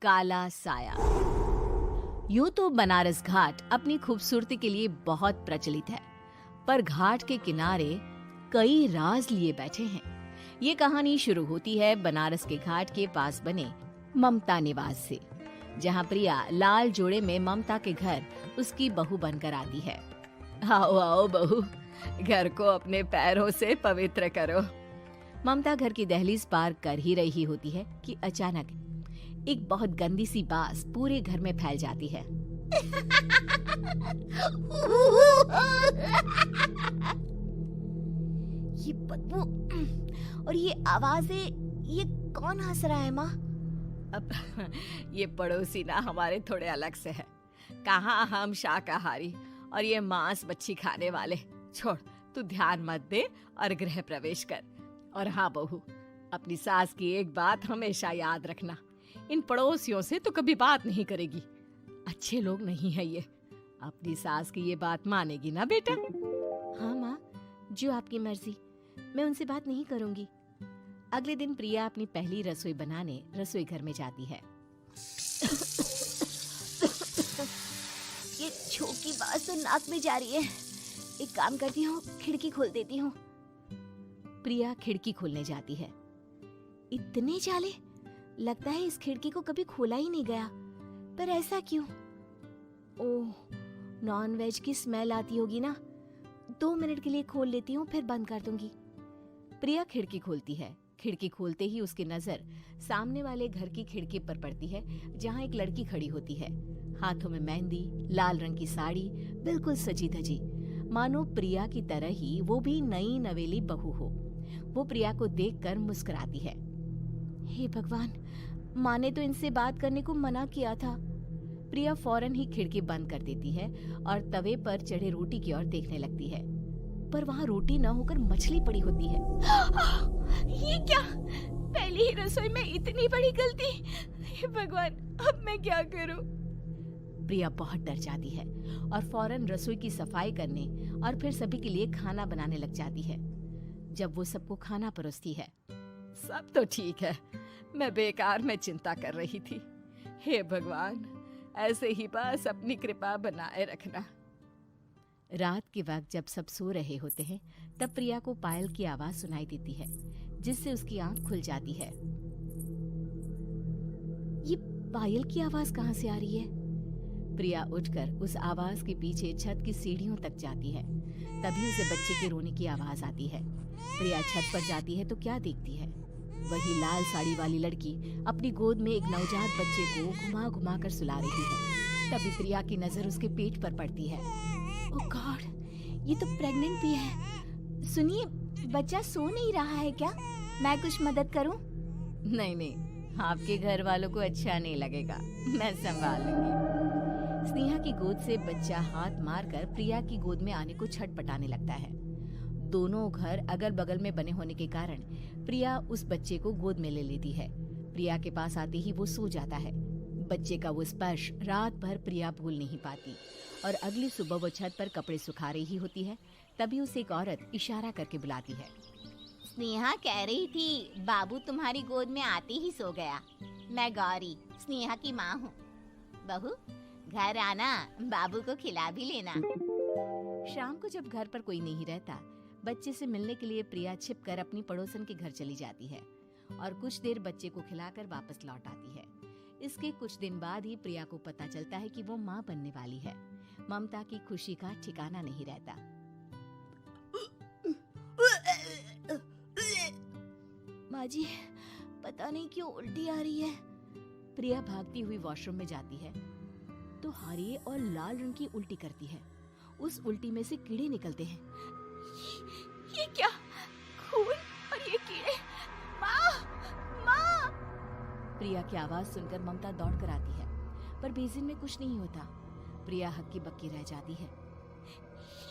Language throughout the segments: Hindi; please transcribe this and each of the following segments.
काला साया। यूं तो बनारस घाट अपनी खूबसूरती के लिए बहुत प्रचलित है, पर घाट के किनारे कई राज लिए बैठे हैं। ये कहानी शुरू होती है बनारस के घाट के पास बने ममता निवास से, जहाँ प्रिया लाल जोड़े में ममता के घर उसकी बहू बनकर आती है। आओ आओ बहू, घर को अपने पैरों से पवित्र करो। ममता घर की दहलीज पार कर ही रही होती है कि अचानक एक बहुत गंदी सी बास पूरे घर में फैल जाती है। ये बदबू और ये आवाजें, ये कौन हंस रहा है माँ? अब ये पड़ोसी ना हमारे थोड़े अलग से है। कहाँ हम शाकाहारी और ये मांस मच्छी खाने वाले। छोड़, तू ध्यान मत दे और गृह प्रवेश कर। और हाँ बहू, अपनी सास की एक बात हमेशा याद रखना, इन पड़ोसियों से तो कभी बात नहीं करेगी। अच्छे लोग नहीं है ये। अपनी सास की ये बात मानेगी ना बेटा? हाँ माँ, जो आपकी मर्जी, मैं उनसे बात नहीं करूंगी। अगले दिन प्रिया अपनी पहली रसोई बनाने रसोई घर में जाती है। ये छोकी बात तो नाक में जा रही है। एक काम करती हूँ, खिड़की खोल देती हूँ। प्रिया खिड़की खोलने जाती है। इतने जाले, लगता है इस खिड़की को कभी खोला ही नहीं गया। पर ऐसा क्यों? ओह, नॉन वेज की स्मेल आती होगी ना। 2 मिनट के लिए खोल लेती हूँ, फिर बंद कर दूंगी। प्रिया खिड़की खोलती है। खिड़की खोलते ही उसकी नजर सामने वाले घर की खिड़की पर पड़ती है, जहाँ एक लड़की खड़ी होती है, हाथों में मेहंदी, लाल रंग की साड़ी, बिल्कुल सजी धजी, मानो प्रिया की तरह ही वो भी नई नवेली बहू हो। वो प्रिया को देखकर मुस्कुराती है। हे भगवान, माँ ने तो इनसे बात करने को मना किया था। प्रिया फौरन ही खिड़की बंद कर देती है और तवे पर चढ़े रोटी की ओर देखने लगती है, पर वहाँ रोटी न होकर मछली पड़ी होती है। ये क्या? पहली ही रसोई में इतनी बड़ी गलती! हे भगवान, अब मैं क्या करूं? प्रिया बहुत डर जाती है और फौरन रसोई की सफाई करने और फिर सभी के लिए खाना बनाने लग जाती है। जब वो सबको खाना परोसती है, सब तो ठीक है, मैं बेकार में चिंता कर रही थी। हे भगवान, ऐसे ही बस अपनी कृपा बनाए रखना। रात के वक्त जब सब सो रहे होते हैं, तब प्रिया को पायल की आवाज सुनाई देती है, जिससे उसकी आंख खुल जाती है। ये पायल की आवाज कहाँ से आ रही है? प्रिया उठकर उस आवाज के पीछे छत की सीढ़ियों तक जाती है। तभी उसे बच्चे के रोने की आवाज आती है। प्रिया छत पर जाती है तो क्या देखती है? वही लाल साड़ी वाली लड़की अपनी गोद में एक नवजात बच्चे को घुमा घुमा कर सुला रही है। तभी प्रिया की नजर उसके पेट पर पड़ती है। ओह गॉड, ये तो प्रेग्नेंट भी है। सुनिए, बच्चा सो नहीं रहा है क्या? मैं कुछ मदद करूं? नहीं नहीं, आपके घर वालों को अच्छा नहीं लगेगा, मैं संभाल लूंगी। स्नेहा की गोद से बच्चा हाथ मारकर प्रिया की गोद में आने को छटपटाने लगता है। दोनों घर अगल बगल में बने होने के कारण प्रिया उस बच्चे को गोद में ले लेती है। प्रिया के पास आते ही वो सो जाता है। बच्चे का वो स्पर्श रात भर प्रिया भूल नहीं पाती और अगली सुबह वो छत पर कपड़े सुखा रही होती है। तभी उसे एक औरत इशारा करके बुलाती है। स्नेहा कह रही थी बाबू तुम्हारी गोद में आते ही सो गया। मैं गौरी, स्नेहा की माँ हूँ। बहू, घर आना, बाबू को खिला भी लेना। शाम को जब घर पर कोई नहीं रहता, बच्चे से मिलने के लिए प्रिया छिपकर अपनी पड़ोसन के घर चली जाती है और कुछ देर बच्चे को खिलाकर वापस लौट आती है। इसके कुछ दिन बाद ही प्रिया को पता चलता है कि वो माँ बनने वाली है। ममता की खुशी का ठिकाना नहीं रहता। माँ जी, पता नहीं क्यों उल्टी आ रही है। प्रिया भागती हुई वॉशरूम में जाती है तो हरे और लाल रंग की उल्टी करती है। उस उल्टी में से कीड़े निकलते हैं। ये क्या? खून और ये कीड़े! माँ! माँ! प्रिया की आवाज सुनकर ममता दौड़ कर आती है, पर बेसिन में कुछ नहीं होता। प्रिया हक्की बक्की रह जाती है।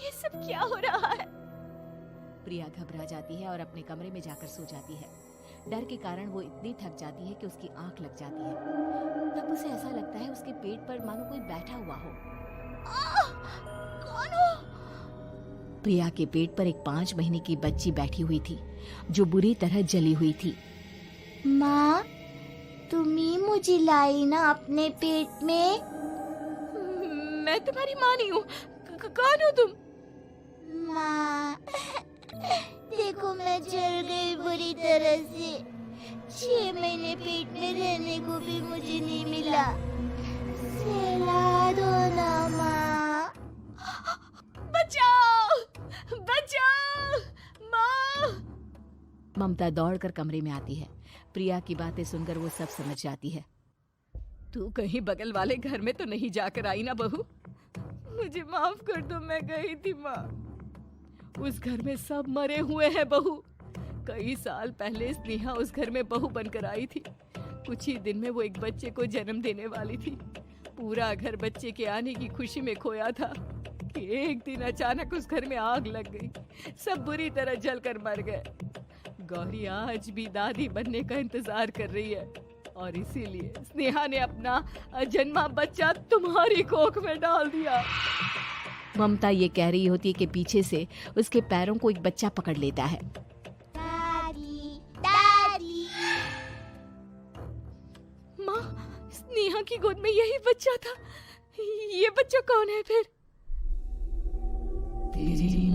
ये सब क्या हो रहा है? प्रिया घबरा जाती है और अपने कमरे में जाकर सो जाती है। डर के कारण वो इतनी थक जाती है कि उसकी आंख लग जाती है। तब उसे ऐसा लगता है उसके पेट पर मानो कोई बैठा हुआ हो। कौन हो? प्रिया के पेट पर एक 5 महीने की बच्ची बैठी हुई थी, जो बुरी तरह जली हुई थी। माँ, तुम ही मुझे लाई ना अपने पेट में। मैं तुम्हारी माँ नहीं हूँ। कौन हो तुम? माँ, देखो मैं जल गई बुरी तरह से। 6 महीने पेट में रहने को भी मुझे नहीं मिला। सहला दो ना माँ। बचाओ, बचाओ, माँ। ममता दौड़कर कमरे में आती है। प्रिया की बातें सुनकर वो सब समझ जाती है। तू कहीं बगल वाले घर में तो नहीं जाकर आई ना बहू? मुझे माफ कर दो, मैं गई थी माँ। उस घर में सब मरे हुए हैं बहू। कई साल पहले स्नेहा उस घर में बहू बनकर आई थी। कुछ ही दिन में वो एक बच्चे को जन्म देने वाली थी। पूरा घर बच्चे के आने की खुशी में खोया था कि एक दिन अचानक उस घर में आग लग गई। सब बुरी तरह जलकर मर गए। गौरी आज भी दादी बनने का इंतजार कर रही है और इसीलिए स्नेहा ने अपना अजन्मा बच्चा तुम्हारी कोख में डाल दिया। ममता ये कह रही होती है कि पीछे से उसके पैरों को एक बच्चा पकड़ लेता है। दादी, दादी। माँ, स्नेहा की गोद में यही बच्चा था। ये बच्चा कौन है फिर? तेरी